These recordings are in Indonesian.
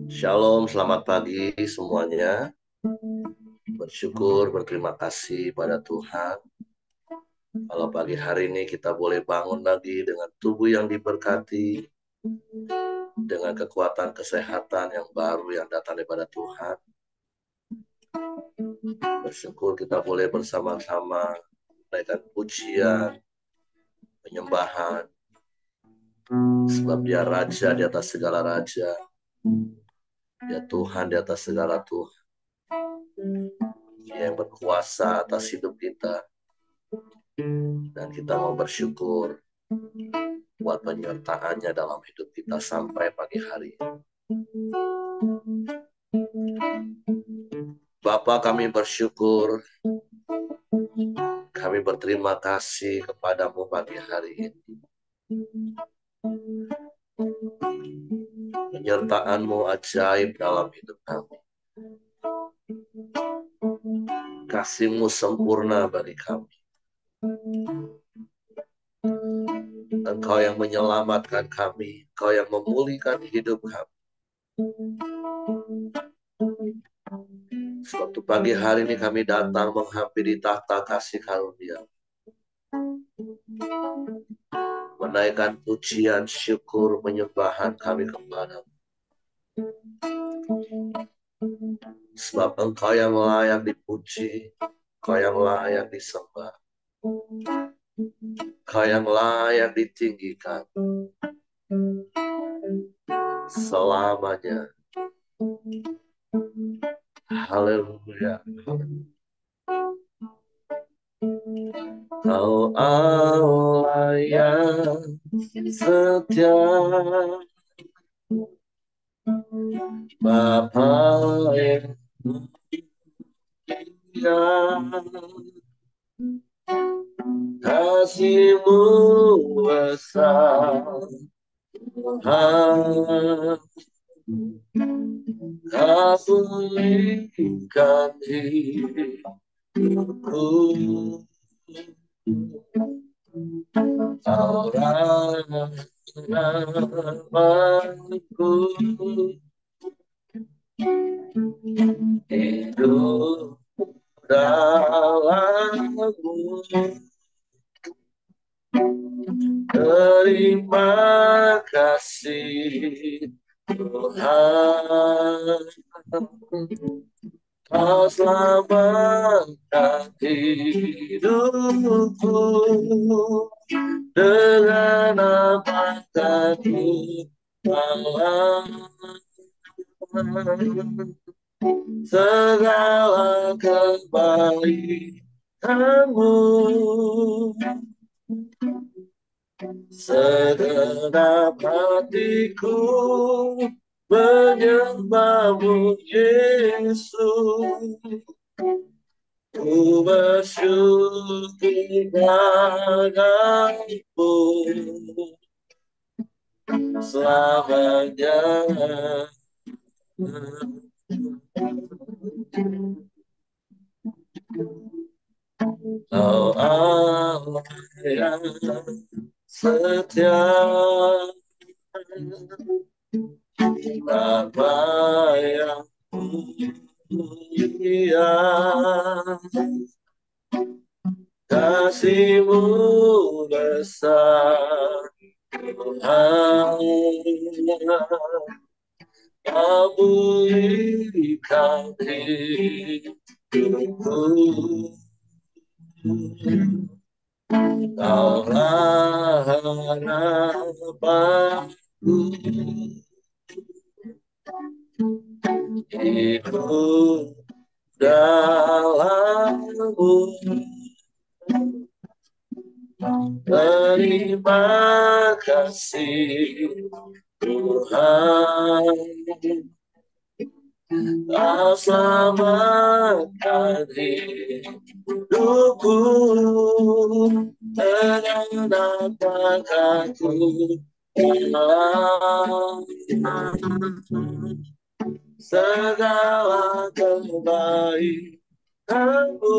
Shalom, selamat pagi semuanya. Bersyukur, berterima kasih pada Tuhan. Kalau pagi hari ini kita boleh bangun lagi dengan tubuh yang diberkati, dengan kekuatan kesehatan yang baru yang datang daripada Tuhan. Bersyukur kita boleh bersama-sama menaikkan pujian, penyembahan, sebab Dia Raja di atas segala raja, Dia Tuhan di atas segala Tuhan, Dia yang berkuasa atas hidup kita. Dan kita mau bersyukur buat penyertaannya dalam hidup kita sampai pagi hari. Bapa, kami bersyukur, kami berterima kasih kepadamu pagi hari ini. Penyertaanmu ajaib dalam hidup kami. Kasihmu sempurna bagi kami. Engkau yang menyelamatkan kami, Engkau yang memulihkan hidup kami. Suatu pagi hari ini kami datang menghampiri tahta kasih karunia, menaikkan pujian, syukur, penyembahan kami kepadamu. Sebab Engkau yang layak dipuji, Engkau yang layak disembah, Engkau yang layak ditinggikan selamanya. Haleluya. Kau Allah yang setia, Bapa yang mulia, kasih-Mu besar, Tuhan. Kau pulihkan hidupku, Kau rahmatku, hidup dalam-Mu. Terima kasih Tuhan, Kau selamatkan hidupku. Dengan apa aku segala kebaikan-Mu, segenap hatiku menyembah-Mu Yesus. Ku bersyukur padamu selamanya. Kau Allah yang setia, Bapa yang mulia, kasih-Mu besar, Tuhan. Kau pulihkan hidupku, Kau harapanku, hidup dalam-Mu. Terima kasih Tuhan, Kau selamatkan hidupku. Dengan apakah ku segala kebaikan-Mu,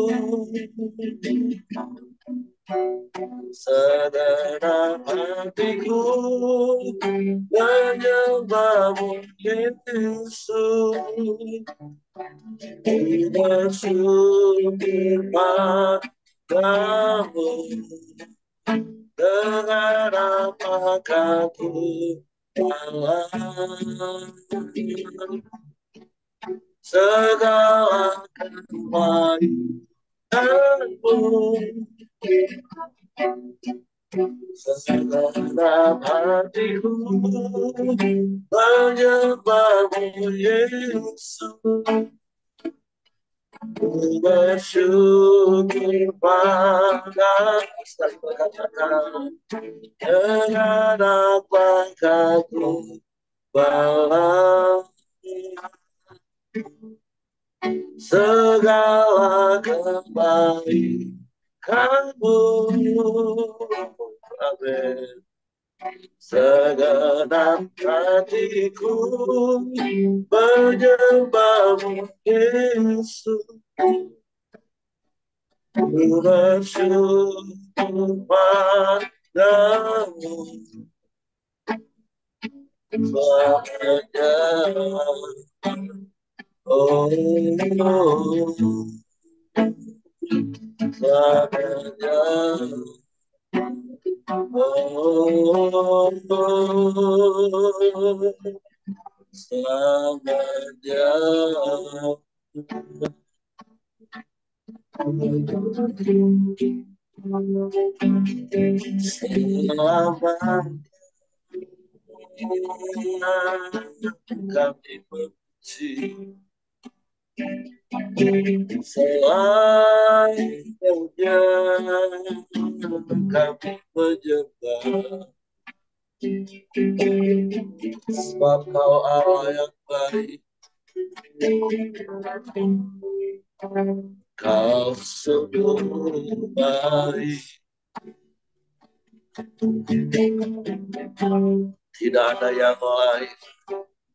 segenap hatiku menyembahmu Yesus. Ku bersyukur padamu, dengan apakah ku alami segala kebaikanmu, segenap hatiku menyembahmu Yesus. Ku bersyukur padamu, sekali berkatakan, dengan apakah ku alami segala kebaikanmu. Amin. Segenap hatiku menyembahmu Yesus. Ku bersyukur padamu selamanya. Oh, selamanya. Oh, selamanya. Kami benci selamanya, kami menyembah, sebab Kau Allah yang baik, Kau sungguh baik. Tidak ada yang lain,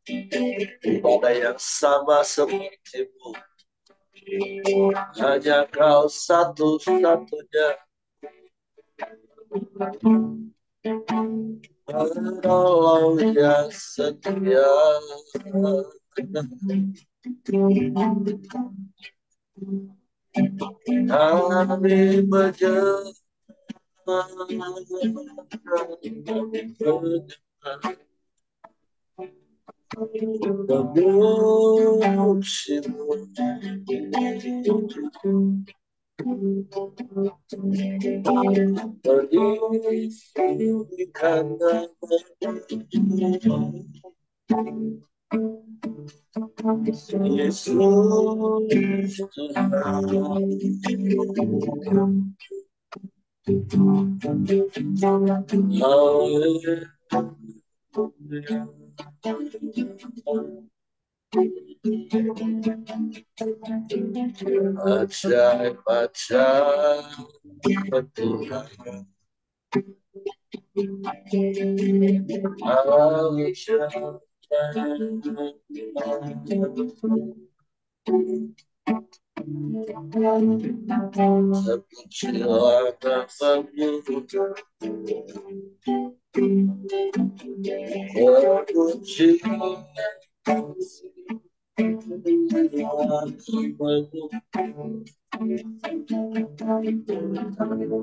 tidak ada yang sama seperti-Mu. Hanya Kau satu-satunya penolong yang setia. Kami menyembah, meninggikan Yesus Tuhan. Ajaib, ajaib Tuhan.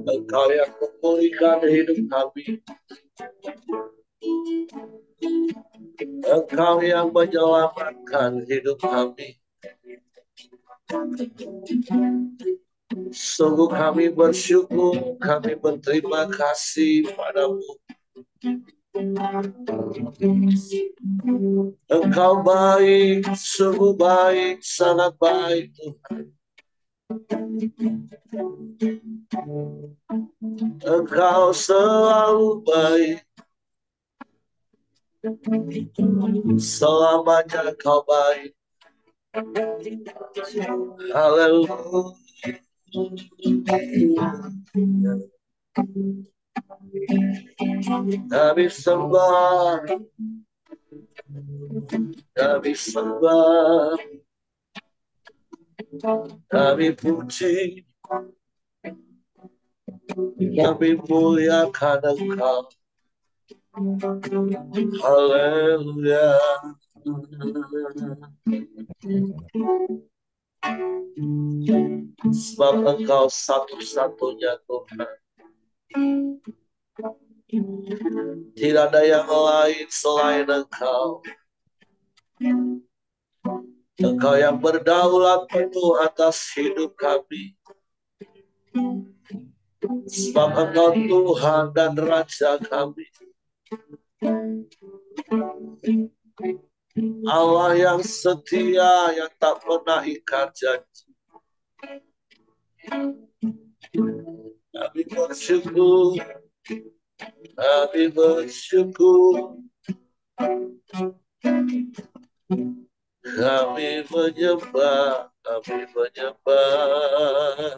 Engkau yang memulihkan hidup kami, Engkau yang menyelamatkan hidup kami. Sungguh kami bersyukur, kami berterima kasih padamu. Engkau baik, sungguh baik, sangat baik Tuhan. Engkau selalu baik, selamanya Kau baik. Haleluya. Kami sembah, kami sembah, kami puji, Kami muliakan Engkau. Haleluya. Sebab Engkau satu-satunya Tuhan. Tidak ada yang lain selain Engkau. Engkau yang berdaulat penuh atas hidup kami. Sebab Engkau Tuhan dan Raja kami. Allah yang setia, yang tak pernah ingkar janji. Kami bersyukur. Kami bersyukur. Kami menyembah. Kami menyembah.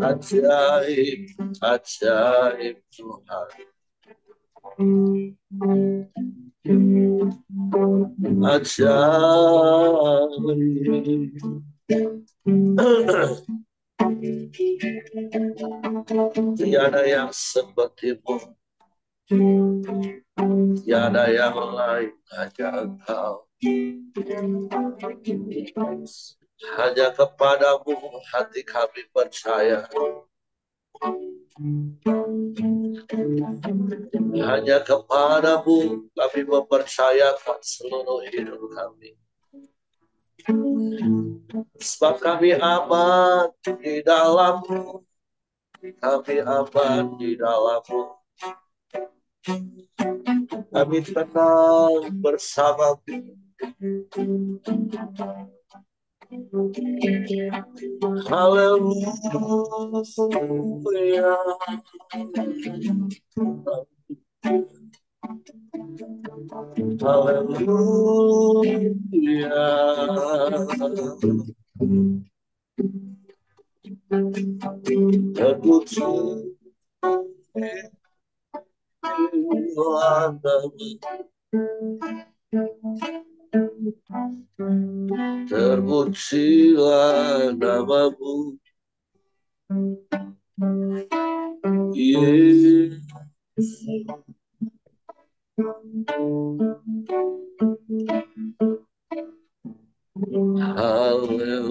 Ajaib, ajaib Tuhan. Ajaib. Tiada yang sepertimu. Tiada yang lain, hanya Engkau. Hanya kepadamu hati kami percaya. Hanya kepadamu kami mempercayakan seluruh hidup kami. Sebab kami aman di dalam-Mu. Kami aman di dalam-Mu. Kami tenang bersama-Mu. Haleluya. Haleluya. Terpuji terpujilah nama-Mu, Yesus. Haleluya.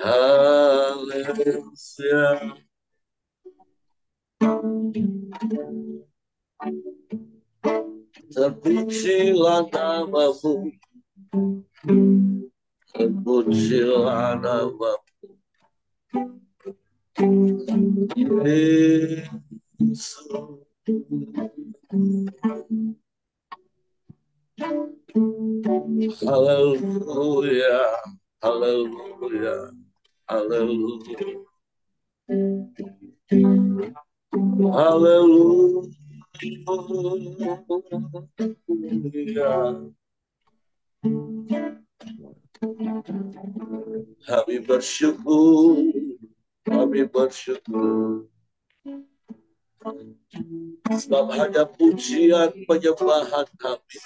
Haleluya. Terpujilah nama-Mu, terpujilah nama-Mu, Yesus. Haleluya, haleluya, haleluya, haleluya. Kami bersyukur, kami bersyukur. Sebab hanya pujian penyembahan kami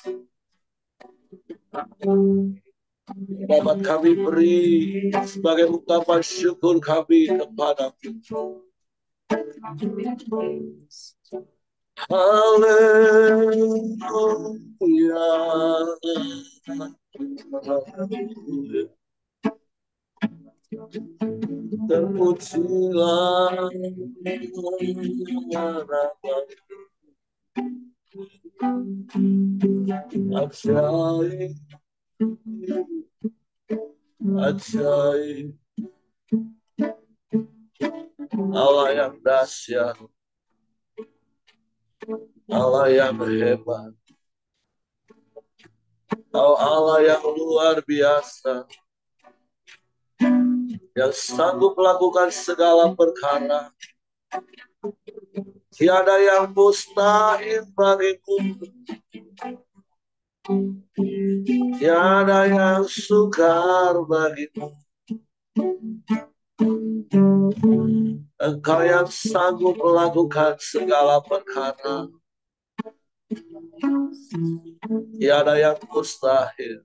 dapat kami beri sebagai ungkapan syukur kami kepada-Mu. Haleluya. Terpujilah ajaib, ajaib. Allah yang dahsyat, Allah yang hebat, Allah yang luar biasa, yang sanggup melakukan segala perkara. Tiada yang mustahil bagimu, tiada yang sukar bagimu. Engkau yang sanggup melakukan segala perkara. Tiada yang mustahil.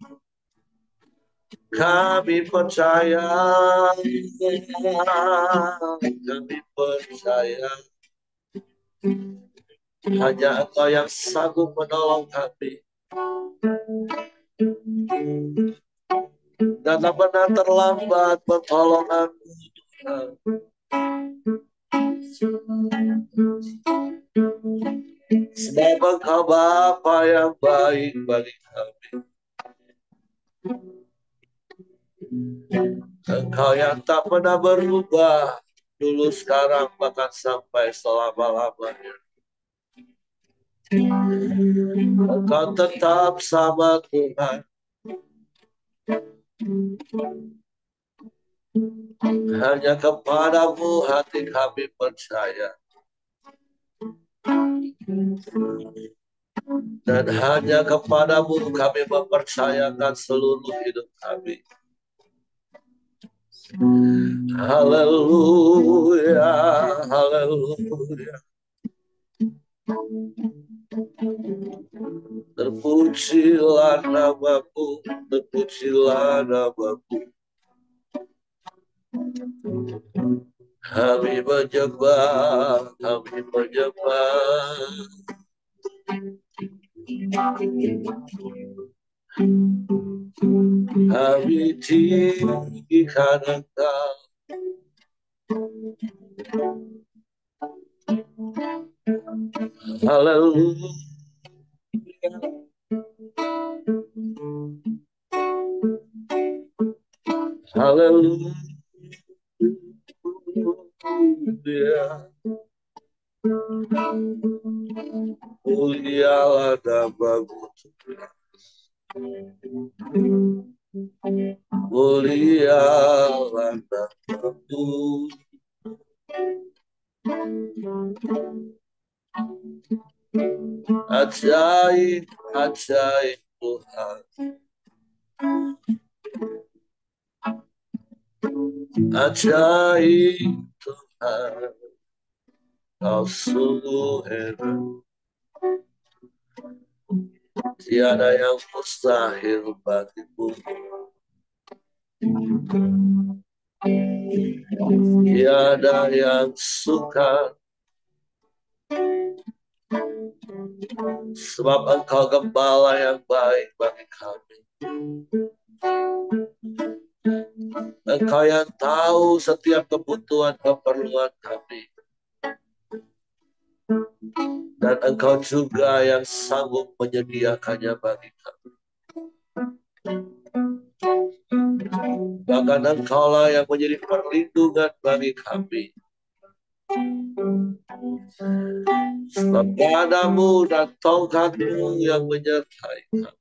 Kami percaya. Kami percaya. Hanya Engkau yang sanggup menolong kami. Dan tak pernah terlambat pertolongan-Mu, Tuhan. Sebab Engkau Bapa yang baik bagi kami. Engkau yang tak pernah berubah, dulu, sekarang, bahkan sampai selama-lamanya. Engkau tetap sama, Tuhan. Hanya kepadamu hati kami percaya. Dan hanya kepadamu kami mempercayakan seluruh hidup kami. Haleluya, haleluya. Terpujilah namamu, terpujilah namamu. Kami menyembah, kami menyembah. Kami tinggikan Engkau. Haleluya. Haleluya. Mulialah namamu, mulialah namamu. Ajaib, ajaib Tuhan. Ajaib Tuhan. Kau sungguh hebat. Tiada yang mustahil bagimu. Tiada yang sukar. Sebab Engkau gembala yang baik bagi kami. Engkau yang tahu setiap kebutuhan keperluan kami. Dan Engkau juga yang sanggup menyediakannya bagi kami. Bahkan Engkaulah yang menjadi perlindungan bagi kami. Sebab padamu dan tongkatmu yang menyertai kami.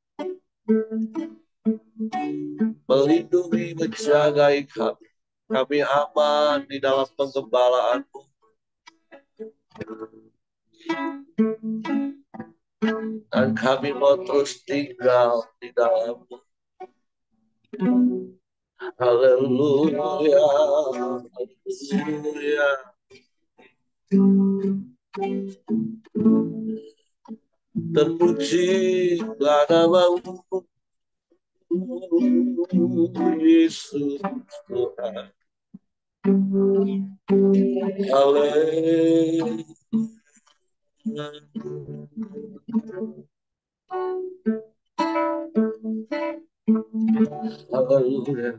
Melindungi, menjagai kami. Kami aman di dalam penggembalaanmu. Dan kami mau terus tinggal di dalammu. Haleluya, haleluya. Terpujilah namamu, Yesus Tuhan. Haleluya. Haleluya.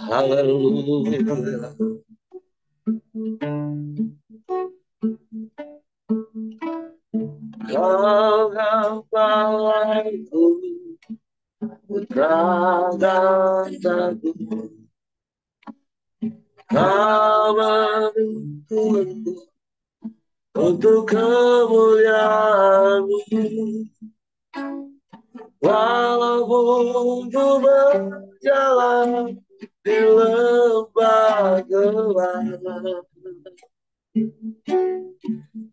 Haleluya. Kau gembalaku, putra-gandaku. Kau menuntunku untuk kemuliaan-Mu. Walaupun ku berjalan di lembah gelap,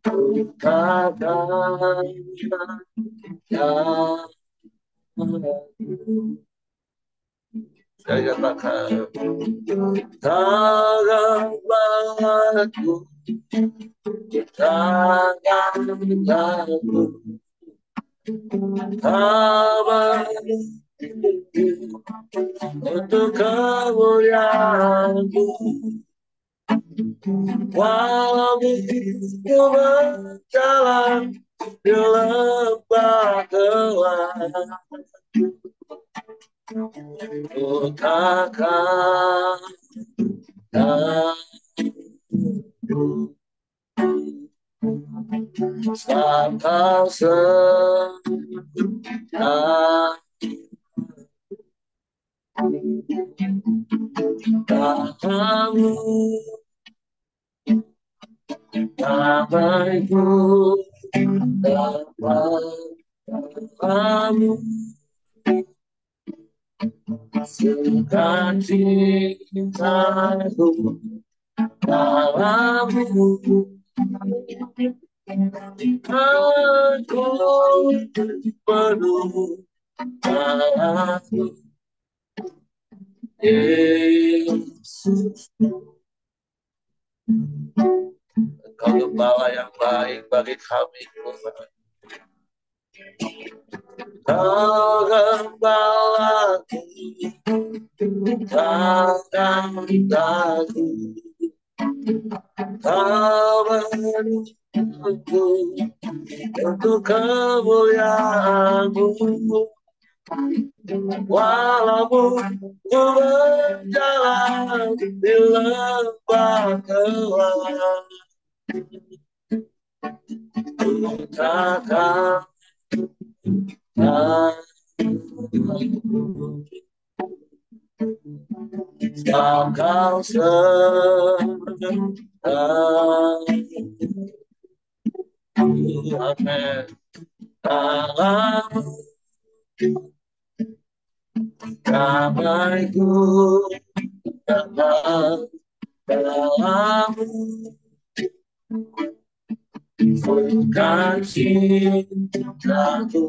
ku takkan. Sekali katakan, tangan balaku, tangan balaku, amanku untuk kemuliaan-Mu. Walaupun ku berjalan di lembah gelap, ku takkan takut. Sebab Kau serta Katamu, damaiku dapat Katamu, sukacitaku dalam-Mu. Aku penuh dalam-Mu, Yesus. Engkau gembala yang baik bagi kami, Tuhan. Kau gembalaku, takkan takut. Kau menuntutku untuk kemuliaan-Mu. Walaupun ku berjalan di lembah gelap, ku takkan takut. Sebab Kau serta Amen. Dalam damaiku dalam dalam-Mu, sukacitaku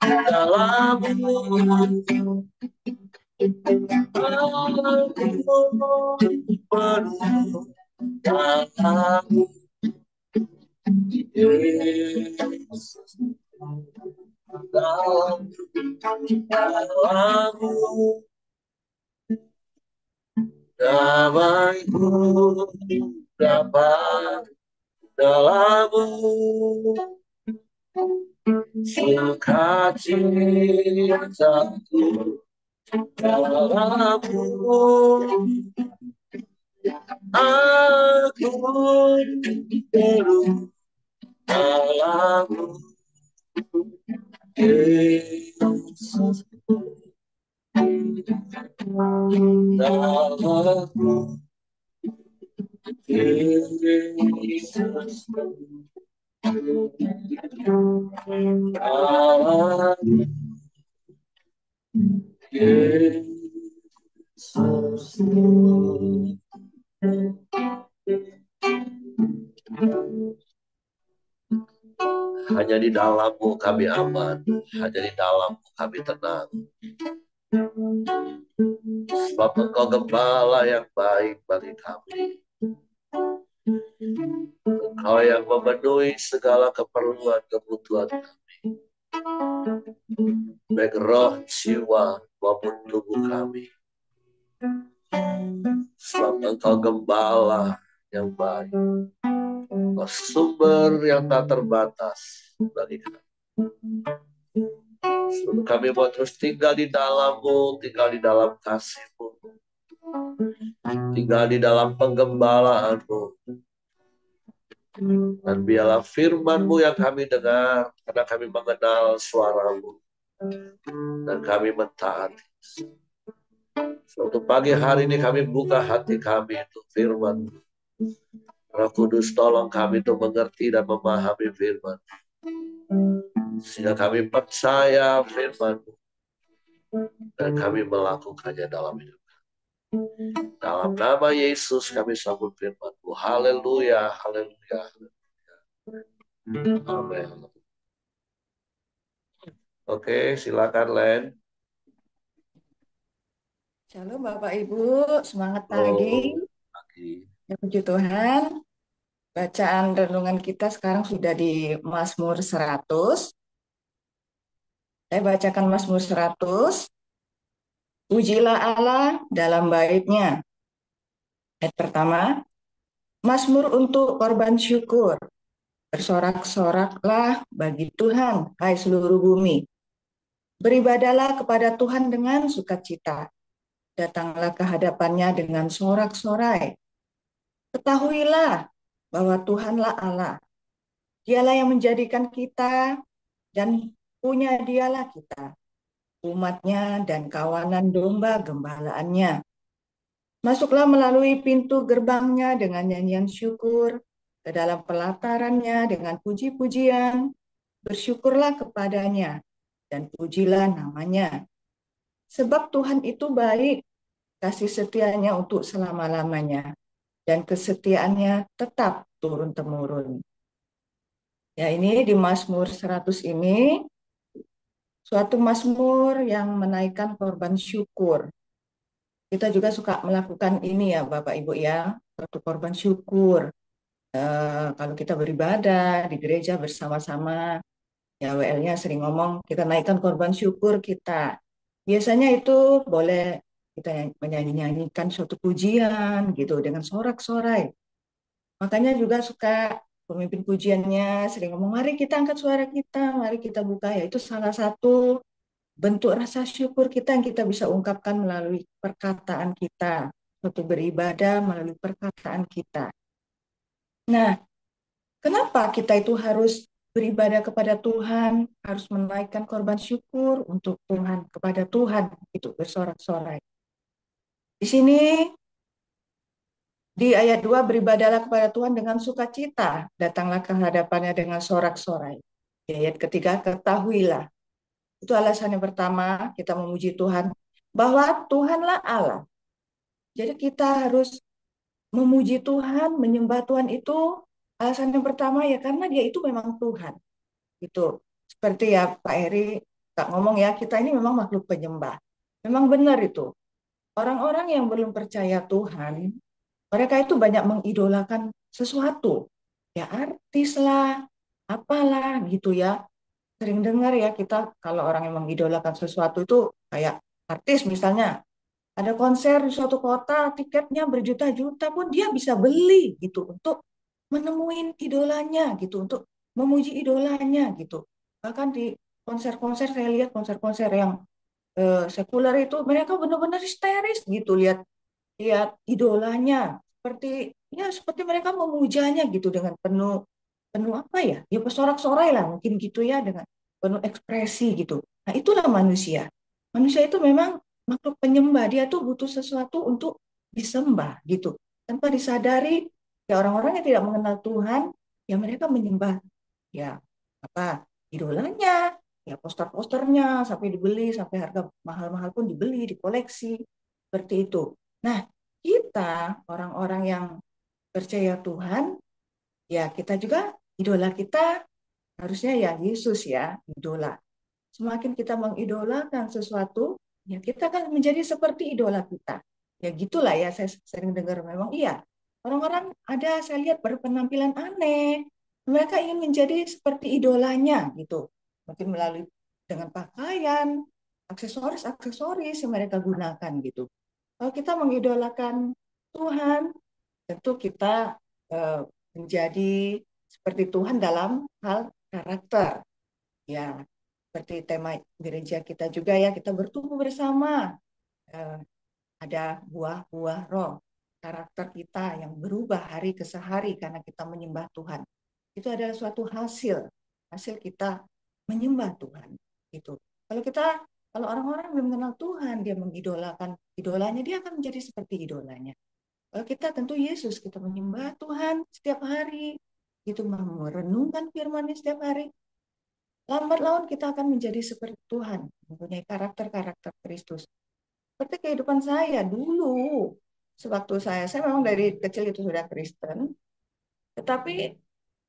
dalam-Mu. Aku penuh dalam-Mu, Yesus. Dalam-Mu, damaiku dapat dalam-Mu, sukacitaku dalam-Mu. Aku penuh dalam-Mu, Yesus. Dalam-Mu, Yesus. Dalam-Mu, Yesus. Hanya di dalam-Mu kami aman, hanya di dalam-Mu kami tenang. Sebab Engkau gembala yang baik bagi kami. Engkau yang memenuhi segala keperluan kebutuhan kami, baik roh, jiwa, maupun tubuh kami. Sebab Engkau gembala yang baik, Engkau sumber yang tak terbatas bagi kami. Sebab kami mau terus tinggal di dalam-Mu, tinggal di dalam kasih-Mu, tinggal di dalam penggembalaan-Mu. Dan biarlah firman-Mu yang kami dengar, karena kami mengenal suara-Mu dan kami mentaati. Suatu pagi hari ini kami buka hati kami untuk firman. Roh Kudus tolong kami untuk mengerti dan memahami firman, sehingga kami percaya firman dan kami melakukannya dalam hidup. Dalam nama Yesus kami sambut firman-Mu. Haleluya, haleluya. Amin. Oke, silakan Len. Shalom Bapak Ibu, semangat pagi. Halo, pagi. Ya puji Tuhan. Bacaan renungan kita sekarang sudah di Mazmur 100. Saya bacakan Mazmur 100. Pujilah Allah dalam baitnya. Ayat pertama, Mazmur untuk korban syukur. Bersorak-soraklah bagi Tuhan, hai seluruh bumi. Beribadalah kepada Tuhan dengan sukacita. Datanglah ke hadapannya dengan sorak-sorai. Ketahuilah bahwa Tuhanlah Allah. Dialah yang menjadikan kita dan punya dialah kita, umatnya dan kawanan domba gembalaannya. Masuklah melalui pintu gerbangnya dengan nyanyian syukur, ke dalam pelatarannya dengan puji-pujian, bersyukurlah kepadanya, dan pujilah namanya. Sebab Tuhan itu baik, kasih setianya untuk selama-lamanya, dan kesetiaannya tetap turun-temurun. Ya, ini di Mazmur 100 ini suatu mazmur yang menaikkan korban syukur. Kita juga suka melakukan ini ya Bapak Ibu ya, suatu korban syukur. Kalau kita beribadah di gereja bersama-sama, ya WL-nya sering ngomong kita naikkan korban syukur kita. Biasanya itu boleh kita menyanyi-nyanyikan suatu pujian gitu dengan sorak-sorai. Makanya juga suka pemimpin pujiannya sering ngomong, mari kita angkat suara kita, mari kita buka. Ya itu salah satu bentuk rasa syukur kita yang kita bisa ungkapkan melalui perkataan kita, suatu beribadah melalui perkataan kita. Nah, kenapa kita itu harus beribadah kepada Tuhan, harus menaikkan korban syukur untuk Tuhan, kepada Tuhan, itu bersorak-sorai. Di sini, di ayat 2, beribadahlah kepada Tuhan dengan sukacita, datanglah ke hadapannya dengan sorak-sorai. Di ayat ketiga, ketahuilah. Itu alasan yang pertama, kita memuji Tuhan, bahwa Tuhanlah Allah. Jadi kita harus memuji Tuhan, menyembah Tuhan itu alasan yang pertama ya karena dia itu memang Tuhan. Itu seperti ya Pak Heri tak ngomong ya, kita ini memang makhluk penyembah. Memang benar itu. Orang-orang yang belum percaya Tuhan, mereka itu banyak mengidolakan sesuatu. Ya artis lah, apalah gitu ya. Sering dengar ya kita kalau orang yang mengidolakan sesuatu itu kayak artis misalnya ada konser di suatu kota, tiketnya berjuta-juta pun dia bisa beli gitu untuk menemuin idolanya gitu, untuk memuji idolanya gitu. Bahkan di konser-konser saya lihat konser-konser yang sekuler itu mereka benar-benar histeris gitu lihat lihat idolanya seperti ya seperti mereka memujanya gitu dengan penuh penuh apa ya? Ya bersorak-sorai lah mungkin gitu ya dengan penuh ekspresi gitu. Nah, itulah manusia. Manusia itu memang makhluk penyembah. Dia tuh butuh sesuatu untuk disembah gitu. Tanpa disadari ya orang-orang yang tidak mengenal Tuhan, ya mereka menyembah ya apa idolanya, ya poster-posternya sampai dibeli sampai harga mahal-mahal pun dibeli, dikoleksi seperti itu. Nah, kita orang-orang yang percaya Tuhan, ya kita juga idola kita harusnya ya Yesus ya, idola. Semakin kita mengidolakan sesuatu, ya kita kan menjadi seperti idola kita. Ya gitulah ya, saya sering dengar memang iya. Orang-orang ada saya lihat berpenampilan aneh. Mereka ingin menjadi seperti idolanya gitu. Mungkin melalui dengan pakaian, aksesoris-aksesoris yang mereka gunakan gitu. Kalau kita mengidolakan Tuhan, tentu kita eh, menjadi seperti Tuhan dalam hal karakter. Ya, seperti tema gereja kita juga ya, kita bertumbuh bersama. Eh, ada buah-buah roh, karakter kita yang berubah hari ke hari karena kita menyembah Tuhan. Itu adalah suatu hasil, hasil kita menyembah Tuhan. Itu. Kalau kita, kalau orang-orang belum mengenal Tuhan, dia mengidolakan idolanya, dia akan menjadi seperti idolanya. Kalau kita tentu Yesus, kita menyembah Tuhan setiap hari, itu merenungkan firman setiap hari, lambat laun kita akan menjadi seperti Tuhan, mempunyai karakter-karakter Kristus. Seperti kehidupan saya dulu, sewaktu saya memang dari kecil itu sudah Kristen, tetapi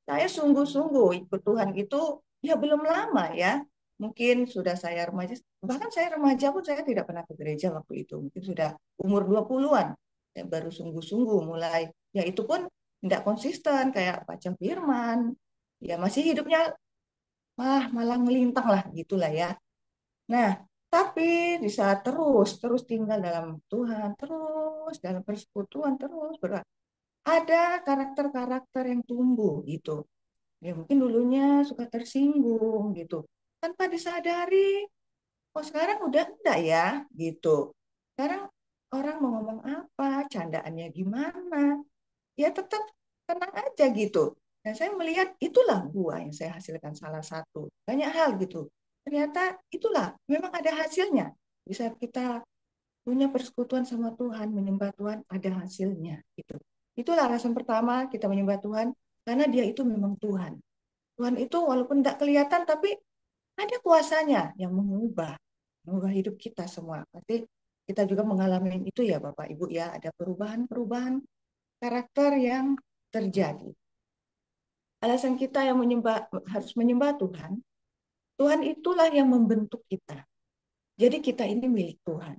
saya sungguh-sungguh ikut Tuhan itu ya belum lama ya. mungkin sudah saya remaja, bahkan saya remaja pun saya tidak pernah ke gereja waktu itu. Mungkin sudah umur 20-an. Saya baru sungguh-sungguh mulai. Ya itu pun tidak konsisten kayak baca firman. Ya masih hidupnya malah melintang lah gitulah ya. Nah, tapi di saat terus tinggal dalam Tuhan, terus dalam persekutuan, terus ada karakter-karakter yang tumbuh gitu. Ya mungkin dulunya suka tersinggung gitu. Tanpa disadari, oh sekarang udah enggak ya gitu. Sekarang orang mau ngomong apa, candaannya gimana, ya tetap tenang aja gitu. Dan saya melihat itulah buah yang saya hasilkan salah satu. Banyak hal gitu. Ternyata itulah memang ada hasilnya. Bisa kita punya persekutuan sama Tuhan, menyembah Tuhan, ada hasilnya gitu. Itulah alasan pertama kita menyembah Tuhan, karena dia itu memang Tuhan. Tuhan itu walaupun tidak kelihatan, tapi ada kuasanya yang mengubah hidup kita semua. Pasti kita juga mengalami itu ya Bapak Ibu ya, ada perubahan-perubahan karakter yang terjadi. Alasan kita yang harus menyembah Tuhan, Tuhan itulah yang membentuk kita. Jadi kita ini milik Tuhan.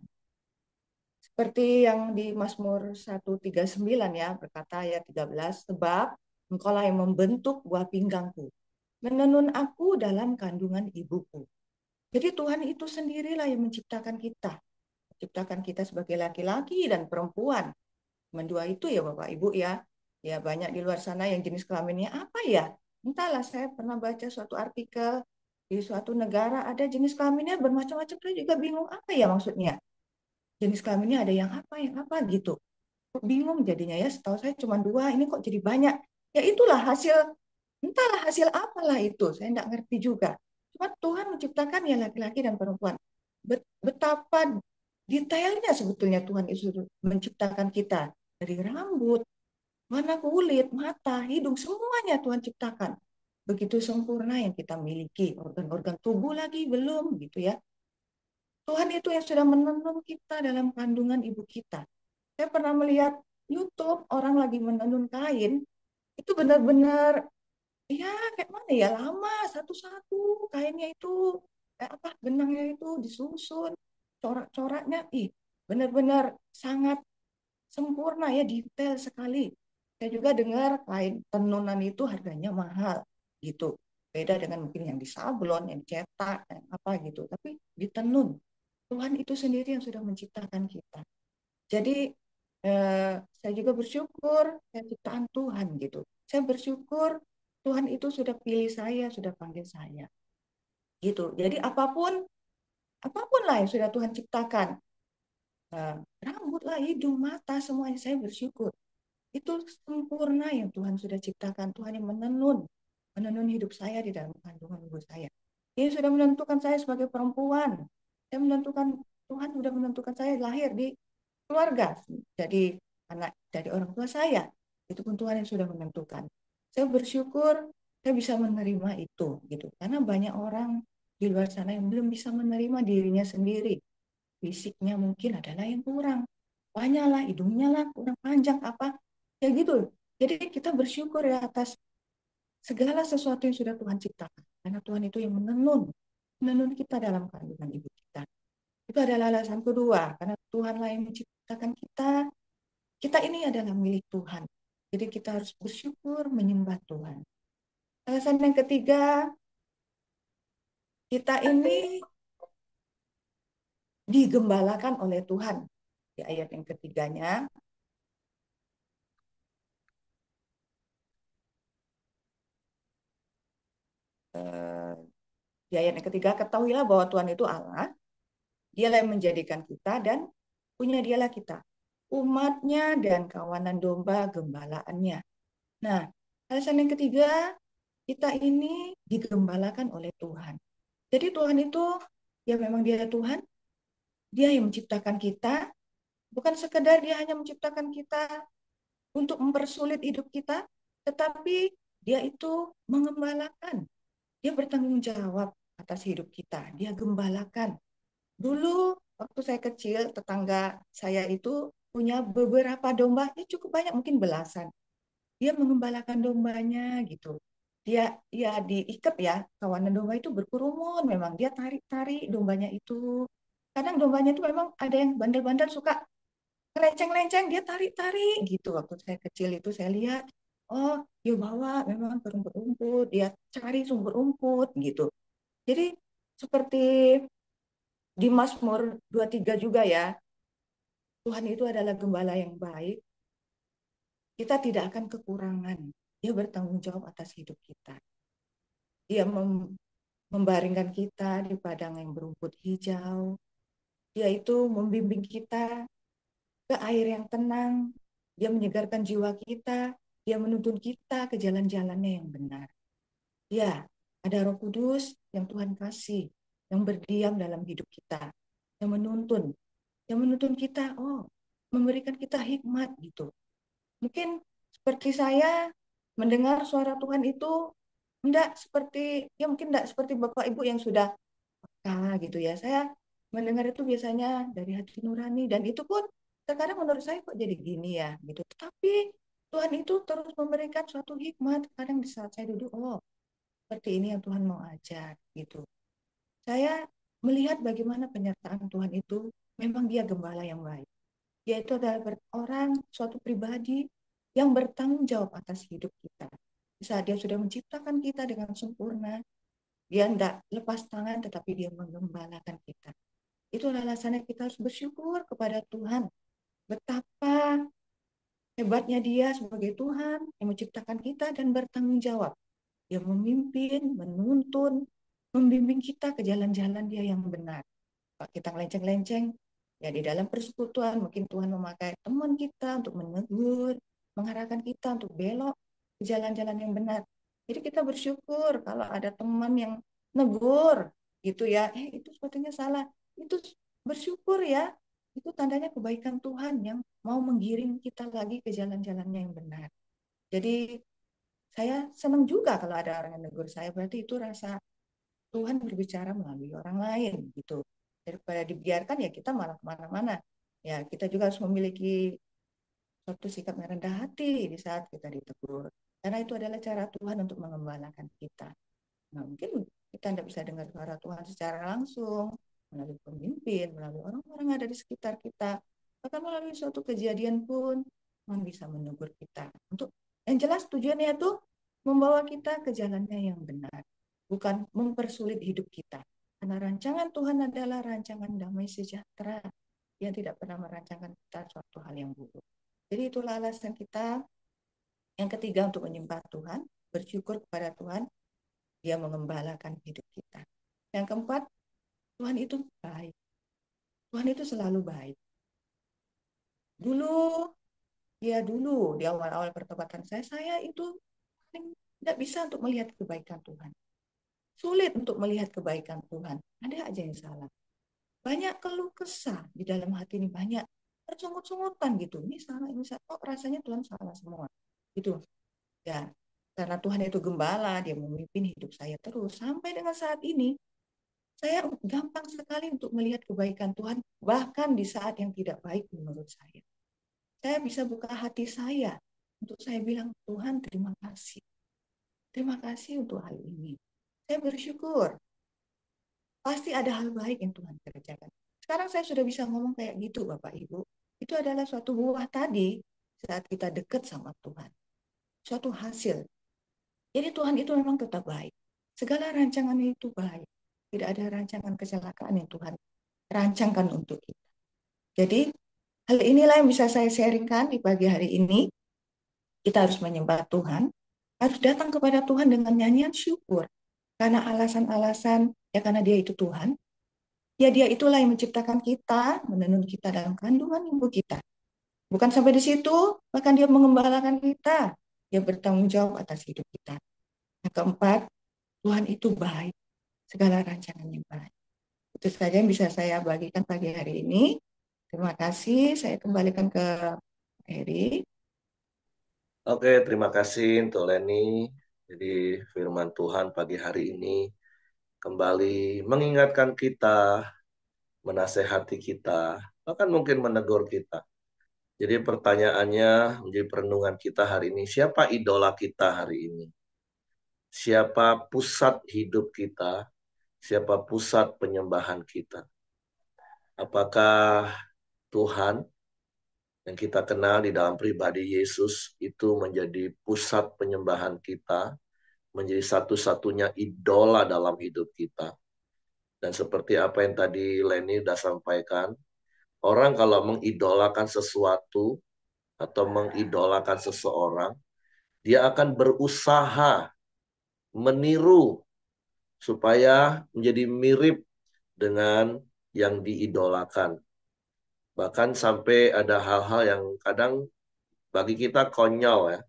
Seperti yang di Mazmur 139 ya, berkata ayat 13, sebab Engkaulah yang membentuk buah pinggangku, menenun aku dalam kandungan ibuku. Jadi Tuhan itu sendirilah yang menciptakan kita sebagai laki-laki dan perempuan. Mendua itu ya Bapak Ibu ya. Ya banyak di luar sana yang jenis kelaminnya apa ya? Entahlah, saya pernah baca suatu artikel di suatu negara ada jenis kelaminnya bermacam-macam, saya juga bingung apa ya maksudnya. Jenis kelaminnya ada yang apa gitu. Kok bingung jadinya ya, setahu saya cuma dua, ini kok jadi banyak. Ya itulah hasil, entahlah hasil apalah itu, saya tidak ngerti juga. Cuma Tuhan menciptakan ya laki-laki dan perempuan. Betapa detailnya sebetulnya Tuhan itu menciptakan kita. Dari rambut, warna kulit, mata, hidung, semuanya Tuhan ciptakan. Begitu sempurna yang kita miliki. Organ-organ tubuh lagi belum gitu ya. Tuhan itu yang sudah menenun kita dalam kandungan ibu kita. Saya pernah melihat YouTube orang lagi menenun kain, itu benar-benar ya kayak mana ya, lama satu-satu kainnya itu, apa, benangnya itu disusun, corak-coraknya benar-benar sangat sempurna ya, detail sekali. Saya juga dengar kain tenunan itu harganya mahal gitu. Beda dengan mungkin yang disablon, yang cetak, yang apa gitu. Tapi ditenun. Tuhan itu sendiri yang sudah menciptakan kita. Jadi saya juga bersyukur saya ciptaan Tuhan gitu. Saya bersyukur Tuhan itu sudah pilih saya, sudah panggil saya gitu. Jadi apapun apapun lah yang sudah Tuhan ciptakan, rambut lah, hidung, mata, semuanya saya bersyukur. Itu sempurna yang Tuhan sudah ciptakan. Tuhan yang menenun hidup saya di dalam kandungan ibu saya. Dia sudah menentukan saya sebagai perempuan. Saya menentukan Tuhan sudah menentukan saya lahir di keluarga, jadi anak dari orang tua saya. Itu pun Tuhan yang sudah menentukan. Saya bersyukur saya bisa menerima itu gitu. Karena banyak orang di luar sana yang belum bisa menerima dirinya sendiri. Fisiknya mungkin adalah yang kurang. Banyak lah, hidungnya lah kurang panjang apa. Ya gitu. Jadi kita bersyukur ya atas segala sesuatu yang sudah Tuhan ciptakan. Karena Tuhan itu yang menenun kita dalam kandungan ibu kita. Itu adalah alasan kedua, karena Tuhanlah yang menciptakan kita. Kita ini adalah milik Tuhan. Jadi kita harus bersyukur menyembah Tuhan. Alasan yang ketiga, kita ini digembalakan oleh Tuhan. Di ayat yang ketiganya, eh, di ayat yang ketiga, ketahuilah bahwa Tuhan itu Allah, dialah yang menjadikan kita dan punya dialah kita, umatnya dan kawanan domba gembalaannya. Nah, alasan yang ketiga, kita ini digembalakan oleh Tuhan. Jadi Tuhan itu, ya memang dia Tuhan, dia yang menciptakan kita, bukan sekedar dia hanya menciptakan kita untuk mempersulit hidup kita, tetapi dia itu mengembalakan. Dia bertanggung jawab atas hidup kita. Dia gembalakan. Dulu waktu saya kecil, tetangga saya itu punya beberapa domba, cukup banyak, mungkin belasan. Dia mengembalakan dombanya gitu. dia ya diikat ya, kawanan domba itu berkerumun, memang dia tarik-tarik dombanya itu. Kadang dombanya itu memang ada yang bandel-bandel suka lenceng-lenceng, dia tarik-tarik gitu. Waktu saya kecil itu saya lihat, oh dia bawa memang ke rumput-rumput, dia cari sumber rumput gitu. Jadi seperti di Mazmur 23 juga ya, Tuhan itu adalah gembala yang baik, kita tidak akan kekurangan. Dia bertanggung jawab atas hidup kita. Dia membaringkan kita di padang yang berumput hijau. Dia itu membimbing kita ke air yang tenang. Dia menyegarkan jiwa kita. Dia menuntun kita ke jalan-jalannya yang benar. Ya, ada Roh Kudus yang Tuhan kasih, yang berdiam dalam hidup kita, yang menuntun kita, oh, memberikan kita hikmat gitu. Mungkin seperti saya mendengar suara Tuhan itu enggak seperti, ya mungkin enggak seperti Bapak Ibu yang sudah gitu ya. Saya mendengar itu biasanya dari hati nurani dan itu pun terkadang menurut saya kok jadi gini ya gitu. Tetapi Tuhan itu terus memberikan suatu hikmat. Kadang di saat saya duduk, oh seperti ini yang Tuhan mau ajar gitu. Saya melihat bagaimana penyertaan Tuhan itu memang dia gembala yang baik. Dia itu adalah orang, suatu pribadi yang bertanggung jawab atas hidup kita. Di saat dia sudah menciptakan kita dengan sempurna, dia tidak lepas tangan tetapi dia menggembalakan kita. Itu alasannya kita harus bersyukur kepada Tuhan. Betapa hebatnya dia sebagai Tuhan yang menciptakan kita dan bertanggung jawab. Dia memimpin, menuntun, membimbing kita ke jalan-jalan dia yang benar. Pak kita lenceng-lenceng, ya di dalam persekutuan mungkin Tuhan memakai teman kita untuk menegur, mengarahkan kita untuk belok ke jalan-jalan yang benar. Jadi kita bersyukur kalau ada teman yang negur gitu ya, itu sepertinya salah. Itu bersyukur ya, itu tandanya kebaikan Tuhan yang mau menggiring kita lagi ke jalan-jalannya yang benar. Jadi saya senang juga kalau ada orang yang negur saya, berarti itu rasa Tuhan berbicara melalui orang lain gitu. Daripada dibiarkan ya kita malah kemana-mana. Ya kita juga harus memiliki suatu sikap yang rendah hati di saat kita ditegur. Karena itu adalah cara Tuhan untuk mengembalakan kita. Nah, mungkin kita tidak bisa dengar suara Tuhan secara langsung, melalui pemimpin, melalui orang-orang yang ada di sekitar kita. Bahkan melalui suatu kejadian pun, Tuhan bisa menegur kita. Untuk yang jelas tujuannya itu membawa kita ke jalannya yang benar, bukan mempersulit hidup kita. Karena rancangan Tuhan adalah rancangan damai sejahtera yang tidak pernah merancangkan kita suatu hal yang buruk. Jadi itulah alasan kita yang ketiga untuk menyembah Tuhan, bersyukur kepada Tuhan, dia mengembalakan hidup kita. Yang keempat, Tuhan itu baik. Tuhan itu selalu baik. Dulu, dulu di awal-awal pertobatan saya itu tidak bisa untuk melihat kebaikan Tuhan. Sulit untuk melihat kebaikan Tuhan. Ada aja yang salah. Banyak keluh kesah di dalam hati ini, banyak tersungut-sungutan gitu. Ini salah, ini salah. Oh, rasanya Tuhan salah semua. Gitu. Ya, karena Tuhan itu gembala, dia memimpin hidup saya terus. Sampai dengan saat ini, saya gampang sekali untuk melihat kebaikan Tuhan, bahkan di saat yang tidak baik menurut saya. Saya bisa buka hati saya untuk saya bilang, Tuhan terima kasih. Terima kasih untuk hal ini. Saya bersyukur. Pasti ada hal baik yang Tuhan kerjakan. Sekarang saya sudah bisa ngomong kayak gitu, Bapak Ibu. Itu adalah suatu buah tadi saat kita dekat sama Tuhan. Suatu hasil. Jadi Tuhan itu memang tetap baik. Segala rancangannya itu baik. Tidak ada rancangan kecelakaan yang Tuhan rancangkan untuk kita. Jadi hal inilah yang bisa saya sharingkan di pagi hari ini. Kita harus menyembah Tuhan, harus datang kepada Tuhan dengan nyanyian syukur. Karena alasan-alasan, ya karena dia itu Tuhan, ya dia itulah yang menciptakan kita, menenun kita dalam kandungan ibu kita. Bukan sampai di situ, bahkan dia mengembalakan kita. Dia bertanggung jawab atas hidup kita. Yang keempat, Tuhan itu baik. Segala rancangannya baik. Itu saja yang bisa saya bagikan pagi hari ini. Terima kasih. Saya kembalikan ke Eri. Oke, terima kasih untuk Leni. Jadi firman Tuhan pagi hari ini kembali mengingatkan kita, menasehati kita, bahkan mungkin menegur kita. Jadi pertanyaannya menjadi perenungan kita hari ini, siapa idola kita hari ini? siapa pusat hidup kita, siapa pusat penyembahan kita. Apakah Tuhan yang kita kenal di dalam pribadi Yesus itu menjadi pusat penyembahan kita, menjadi satu-satunya idola dalam hidup kita. Dan seperti apa yang tadi Leni sudah sampaikan, orang kalau mengidolakan sesuatu atau mengidolakan seseorang, dia akan berusaha meniru supaya menjadi mirip dengan yang diidolakan. Bahkan sampai ada hal-hal yang kadang bagi kita konyol ya.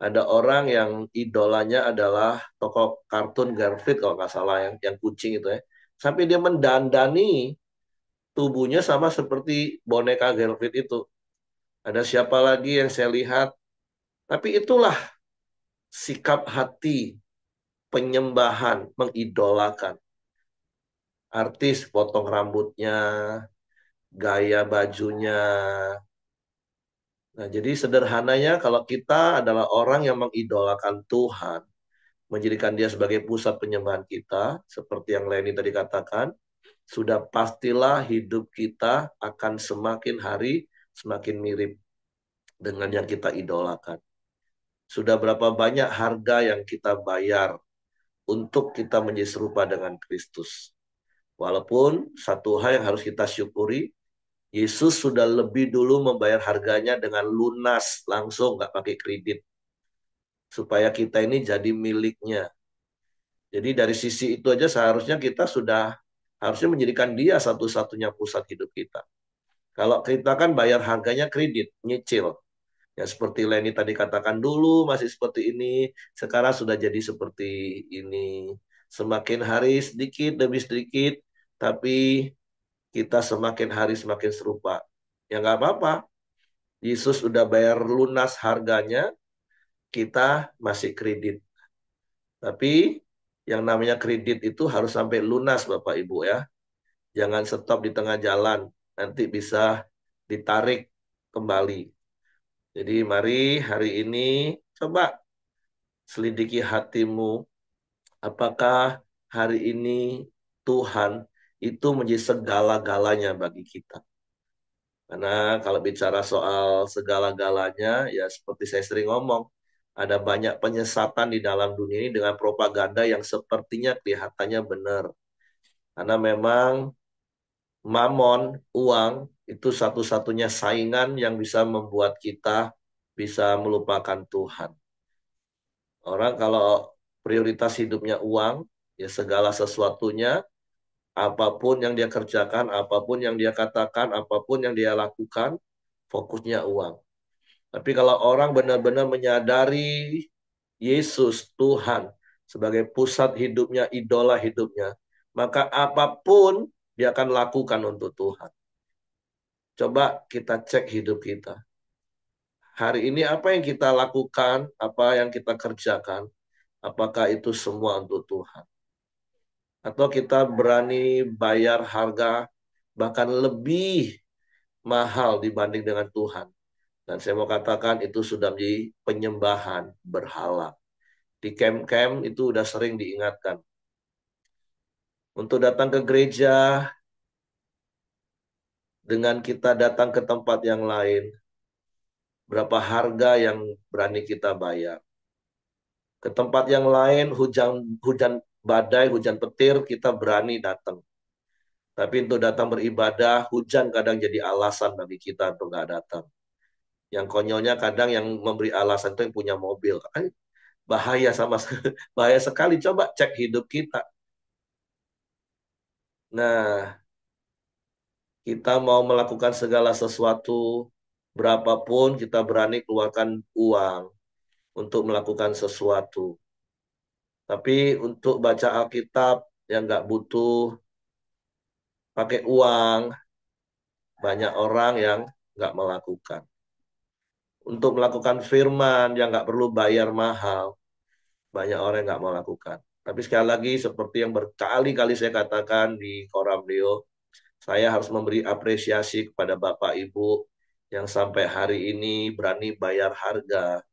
Ada orang yang idolanya adalah tokoh kartun Garfield kalau nggak salah yang kucing itu ya. Sampai dia mendandani tubuhnya sama seperti boneka Garfield itu. Ada siapa lagi yang saya lihat? Tapi itulah sikap hati penyembahan, mengidolakan. Artis potong rambutnya, gaya bajunya. Nah, jadi sederhananya kalau kita adalah orang yang mengidolakan Tuhan, menjadikan dia sebagai pusat penyembahan kita, seperti yang Leni tadi katakan, sudah pastilah hidup kita akan semakin hari semakin mirip dengan yang kita idolakan. Sudah berapa banyak harga yang kita bayar untuk kita menjadi serupa dengan Kristus. Walaupun satu hal yang harus kita syukuri, Yesus sudah lebih dulu membayar harganya dengan lunas, langsung, nggak pakai kredit. Supaya kita ini jadi miliknya. Jadi dari sisi itu aja seharusnya kita sudah harusnya menjadikan dia satu-satunya pusat hidup kita. Kalau kita kan bayar harganya kredit, nyicil. Ya seperti Leni tadi katakan dulu masih seperti ini, sekarang sudah jadi seperti ini. Semakin hari sedikit demi sedikit, tapi kita semakin hari semakin serupa. Ya nggak apa-apa. Yesus udah bayar lunas harganya, kita masih kredit. Tapi yang namanya kredit itu harus sampai lunas Bapak Ibu ya. Jangan stop di tengah jalan, nanti bisa ditarik kembali. Jadi mari hari ini coba selidiki hatimu. Apakah hari ini Tuhan itu menjadi segala-galanya bagi kita? Karena kalau bicara soal segala-galanya, ya seperti saya sering ngomong, ada banyak penyesatan di dalam dunia ini dengan propaganda yang sepertinya kelihatannya benar. Karena memang mamon, uang, itu satu-satunya saingan yang bisa membuat kita bisa melupakan Tuhan. Orang kalau prioritas hidupnya uang, ya segala sesuatunya, apapun yang dia kerjakan, apapun yang dia katakan, apapun yang dia lakukan, fokusnya uang. Tapi kalau orang benar-benar menyadari Yesus, Tuhan, sebagai pusat hidupnya, idola hidupnya, maka apapun dia akan lakukan untuk Tuhan. Coba kita cek hidup kita. Hari ini apa yang kita lakukan, apa yang kita kerjakan, apakah itu semua untuk Tuhan? Atau kita berani bayar harga bahkan lebih mahal dibanding dengan Tuhan. Dan saya mau katakan itu sudah menjadi penyembahan berhala. Di camp-camp itu udah sering diingatkan. Untuk datang ke gereja, dengan kita datang ke tempat yang lain, berapa harga yang berani kita bayar. Ke tempat yang lain, hujan hujan badai, hujan petir, kita berani datang. Tapi untuk datang beribadah, hujan kadang jadi alasan bagi kita untuk nggak datang. Yang konyolnya kadang yang memberi alasan itu yang punya mobil. Bahaya sama bahaya sekali. Coba cek hidup kita. Nah, kita mau melakukan segala sesuatu, berapapun kita berani keluarkan uang untuk melakukan sesuatu. Tapi untuk baca Alkitab yang nggak butuh pakai uang, banyak orang yang nggak melakukan. Untuk melakukan firman yang nggak perlu bayar mahal, banyak orang yang nggak melakukan. Tapi sekali lagi, seperti yang berkali-kali saya katakan di Koram Deo, saya harus memberi apresiasi kepada Bapak Ibu yang sampai hari ini berani bayar harga,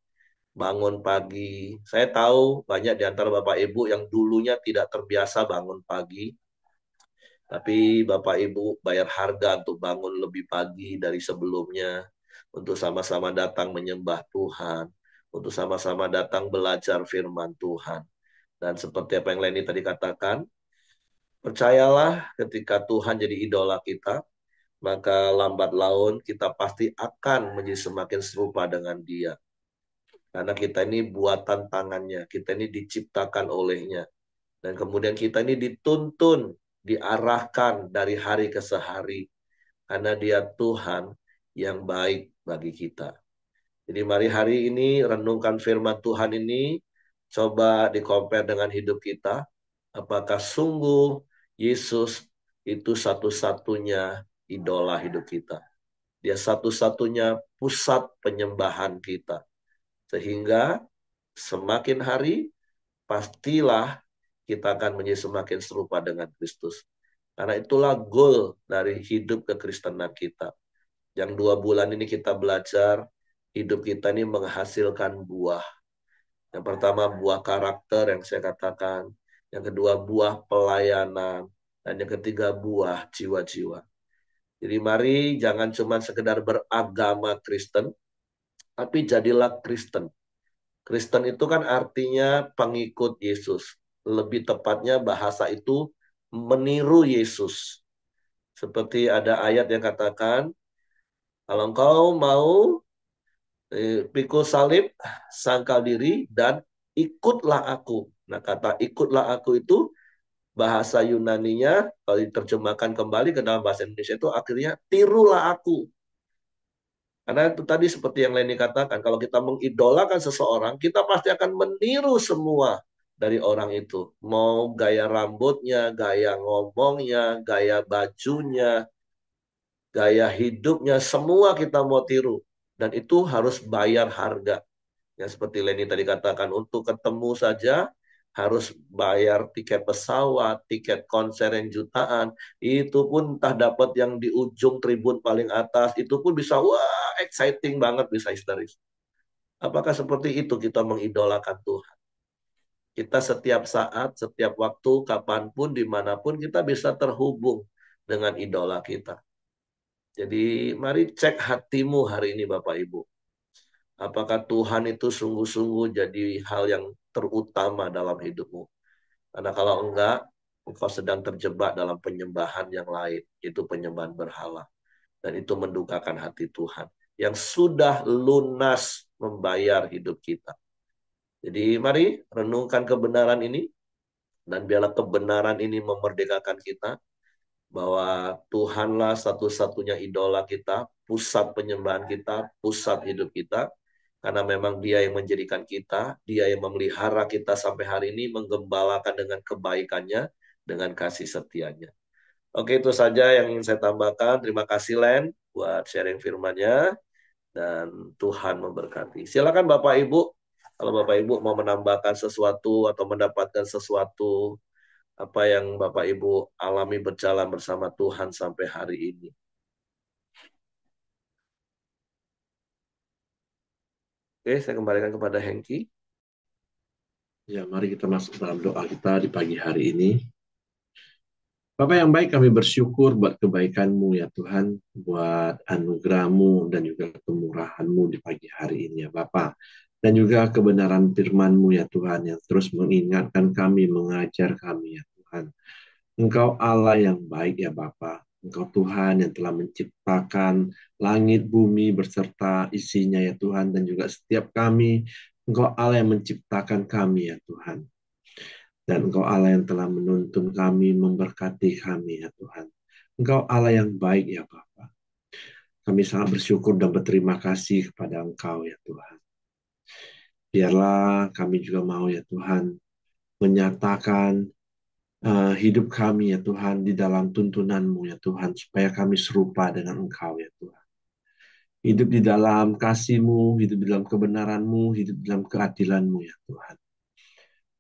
bangun pagi. Saya tahu banyak di antara Bapak Ibu yang dulunya tidak terbiasa bangun pagi, tapi Bapak Ibu bayar harga untuk bangun lebih pagi dari sebelumnya, untuk sama-sama datang menyembah Tuhan, untuk sama-sama datang belajar firman Tuhan. Dan seperti apa yang Leni tadi katakan, percayalah ketika Tuhan jadi idola kita, maka lambat laun kita pasti akan menjadi semakin serupa dengan Dia. Karena kita ini buatan tangannya, kita ini diciptakan olehnya. Dan kemudian kita ini dituntun, diarahkan dari hari ke sehari. Karena dia Tuhan yang baik bagi kita. Jadi mari hari ini renungkan firman Tuhan ini. Coba di-compare dengan hidup kita. Apakah sungguh Yesus itu satu-satunya idola hidup kita. Dia satu-satunya pusat penyembahan kita. Sehingga semakin hari pastilah kita akan menjadi semakin serupa dengan Kristus. Karena itulah goal dari hidup kekristenan kita. Yang 2 bulan ini kita belajar, hidup kita ini menghasilkan buah. Yang pertama buah karakter yang saya katakan. Yang kedua buah pelayanan. Dan yang ketiga buah jiwa-jiwa. Jadi mari jangan cuma sekedar beragama Kristen, tapi jadilah Kristen. Kristen itu kan artinya pengikut Yesus. Lebih tepatnya bahasa itu meniru Yesus. Seperti ada ayat yang katakan, kalau engkau mau pikul salib, sangkal diri, dan ikutlah aku. Nah, kata ikutlah aku itu bahasa Yunaninya, kalau diterjemahkan kembali ke dalam bahasa Indonesia itu akhirnya tirulah aku. Karena itu tadi seperti yang Leni katakan, kalau kita mengidolakan seseorang, kita pasti akan meniru semua dari orang itu. Mau gaya rambutnya, gaya ngomongnya, gaya bajunya, gaya hidupnya, semua kita mau tiru. Dan itu harus bayar harga. Ya seperti Leni tadi katakan, untuk ketemu saja harus bayar tiket pesawat, tiket konser yang jutaan. Itu pun entah dapat yang di ujung tribun paling atas, itu pun bisa, wah exciting banget, bisa histeris. Apakah seperti itu kita mengidolakan Tuhan? Kita setiap saat, setiap waktu, kapanpun, dimanapun, kita bisa terhubung dengan idola kita. Jadi mari cek hatimu hari ini Bapak Ibu. Apakah Tuhan itu sungguh-sungguh jadi hal yang terutama dalam hidupmu? Karena kalau enggak, engkau sedang terjebak dalam penyembahan yang lain. Itu penyembahan berhala. Dan itu mendukakan hati Tuhan. Yang sudah lunas membayar hidup kita. Jadi mari renungkan kebenaran ini. Dan biarlah kebenaran ini memerdekakan kita. Bahwa Tuhanlah satu-satunya idola kita. Pusat penyembahan kita. Pusat hidup kita. Karena memang dia yang menjadikan kita, dia yang memelihara kita sampai hari ini, menggembalakan dengan kebaikannya, dengan kasih setianya. Oke, itu saja yang ingin saya tambahkan. Terima kasih Len buat sharing firman-Nya, dan Tuhan memberkati. Silakan Bapak Ibu, kalau Bapak Ibu mau menambahkan sesuatu atau mendapatkan sesuatu, apa yang Bapak Ibu alami berjalan bersama Tuhan sampai hari ini. Oke, saya kembalikan kepada Hengki. Ya, mari kita masuk dalam doa kita di pagi hari ini. Bapak yang baik, kami bersyukur buat kebaikan-Mu ya Tuhan, buat anugerah-Mu dan juga kemurahan-Mu di pagi hari ini ya Bapak. Dan juga kebenaran firman-Mu ya Tuhan, yang terus mengingatkan kami, mengajar kami ya Tuhan. Engkau Allah yang baik ya Bapa. Engkau Tuhan yang telah menciptakan langit, bumi beserta isinya ya Tuhan. Dan juga setiap kami, Engkau Allah yang menciptakan kami ya Tuhan. Dan Engkau Allah yang telah menuntun kami, memberkati kami ya Tuhan. Engkau Allah yang baik ya Bapa. Kami sangat bersyukur dan berterima kasih kepada Engkau ya Tuhan. Biarlah kami juga mau ya Tuhan menyatakan hidup kami ya Tuhan di dalam tuntunan-Mu ya Tuhan, supaya kami serupa dengan Engkau ya Tuhan. Hidup di dalam kasih-Mu, hidup di dalam kebenaran-Mu, hidup di dalam keadilan-Mu ya Tuhan.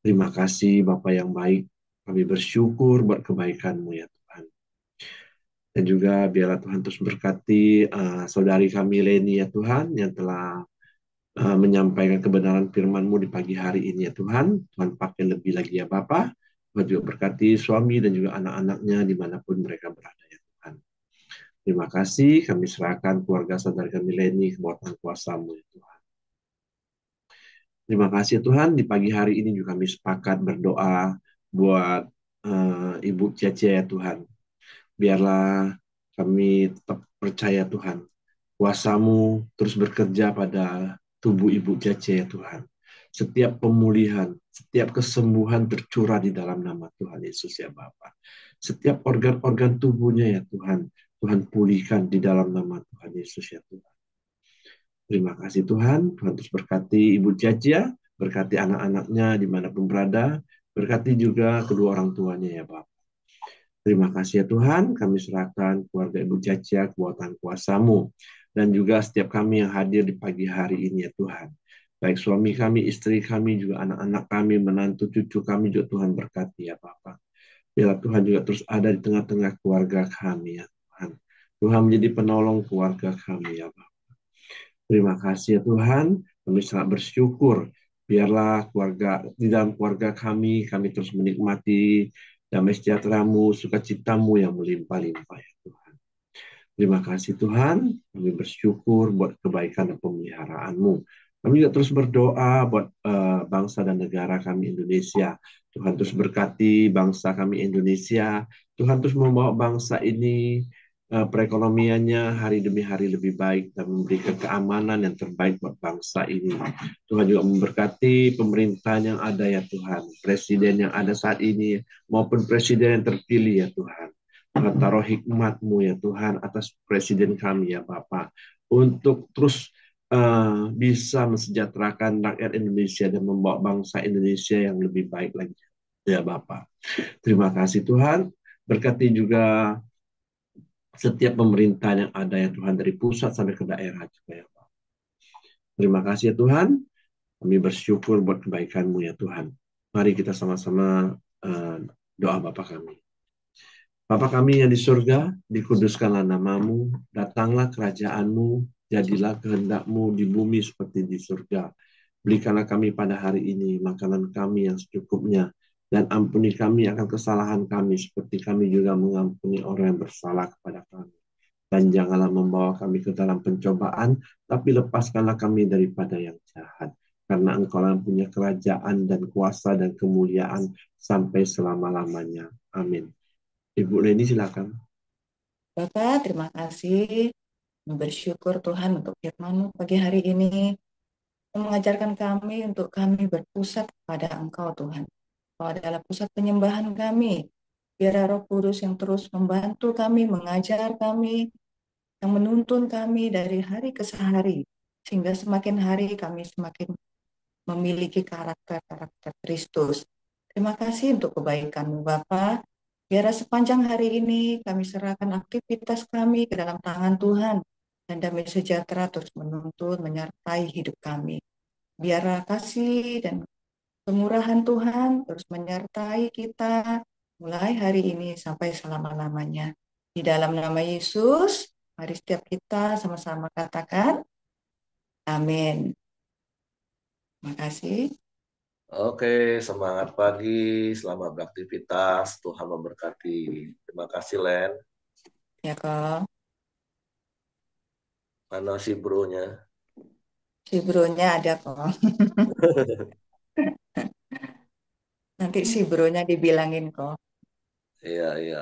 Terima kasih Bapa yang baik, kami bersyukur buat kebaikan-Mu ya Tuhan. Dan juga biarlah Tuhan terus berkati saudari kami Leni ya Tuhan, yang telah menyampaikan kebenaran firman-Mu di pagi hari ini ya Tuhan. Tuhan pakai lebih lagi ya Bapa. Tuhan juga berkati suami dan juga anak-anaknya dimanapun mereka berada ya Tuhan. Terima kasih kami serahkan keluarga saudara kami Leni ke bawah tangan kuasa-Mu ya Tuhan. Terima kasih Tuhan, di pagi hari ini juga kami sepakat berdoa buat Ibu Cece ya Tuhan. Biarlah kami tetap percaya Tuhan, kuasa-Mu terus bekerja pada tubuh Ibu Cece ya Tuhan. Setiap pemulihan, setiap kesembuhan tercurah di dalam nama Tuhan Yesus ya Bapa. Setiap organ-organ tubuhnya ya Tuhan, Tuhan pulihkan di dalam nama Tuhan Yesus ya Tuhan. Terima kasih Tuhan. Tuhan terus berkati Ibu Jaja, berkati anak-anaknya dimanapun berada, berkati juga kedua orang tuanya ya Bapak. Terima kasih ya Tuhan, kami serahkan keluarga Ibu Jaja ke bawah tangan kuasa-Mu, dan juga setiap kami yang hadir di pagi hari ini ya Tuhan. Baik suami kami, istri kami, juga anak-anak kami, menantu cucu kami juga Tuhan berkati ya Bapak. Biarlah Tuhan juga terus ada di tengah-tengah keluarga kami ya Tuhan. Tuhan menjadi penolong keluarga kami ya Bapak. Terima kasih ya Tuhan, kami sangat bersyukur. Biarlah di dalam keluarga kami terus menikmati damai sejahtera-Mu, sukacita-Mu yang melimpah-limpah ya Tuhan. Terima kasih Tuhan, kami bersyukur buat kebaikan dan pemeliharaan-Mu. Kami juga terus berdoa buat bangsa dan negara kami Indonesia. Tuhan terus berkati bangsa kami Indonesia. Tuhan terus membawa bangsa ini perekonomiannya hari demi hari lebih baik dan memberikan keamanan yang terbaik buat bangsa ini. Tuhan juga memberkati pemerintahan yang ada ya Tuhan, presiden yang ada saat ini maupun presiden yang terpilih ya Tuhan. Tuhan taruh hikmat-Mu ya Tuhan atas presiden kami ya Bapak, untuk terus bisa mensejahterakan rakyat Indonesia dan membawa bangsa Indonesia yang lebih baik lagi ya Bapak. Terima kasih Tuhan, berkati juga setiap pemerintahan yang ada ya Tuhan, dari pusat sampai ke daerah juga ya Pak. Terima kasih ya Tuhan, kami bersyukur buat kebaikan-Mu ya Tuhan. Mari kita sama-sama doa Bapa kami. Bapa kami yang di surga, dikuduskanlah nama-Mu, datanglah kerajaan-Mu, jadilah kehendak-Mu di bumi seperti di surga. Berikanlah kami pada hari ini makanan kami yang secukupnya, dan ampuni kami akan kesalahan kami, seperti kami juga mengampuni orang yang bersalah kepada kami. Dan janganlah membawa kami ke dalam pencobaan, tapi lepaskanlah kami daripada yang jahat. Karena Engkau yang punya kerajaan dan kuasa dan kemuliaan sampai selama-lamanya. Amin. Ibu Leni silakan. Bapak, terima kasih. Bersyukur Tuhan untuk firman-Mu pagi hari ini. Mengajarkan kami untuk kami berpusat pada Engkau Tuhan. Engkau adalah pusat penyembahan kami. Biar Roh Kudus yang terus membantu kami, mengajar kami, yang menuntun kami dari hari ke hari. Sehingga semakin hari kami semakin memiliki karakter-karakter Kristus. Terima kasih untuk kebaikan-Mu Bapa. Biar sepanjang hari ini kami serahkan aktivitas kami ke dalam tangan Tuhan. Dan damai sejahtera terus menuntun, menyertai hidup kami. Biarlah kasih dan kemurahan Tuhan terus menyertai kita mulai hari ini sampai selama-lamanya. Di dalam nama Yesus, mari setiap kita sama-sama katakan, amin. Terima kasih. Oke, semangat pagi, selamat beraktivitas, Tuhan memberkati. Terima kasih, Len. Ya kok, Mana si bro-nya? si bronya ada kok. Nanti si bronya dibilangin kok. Iya, iya.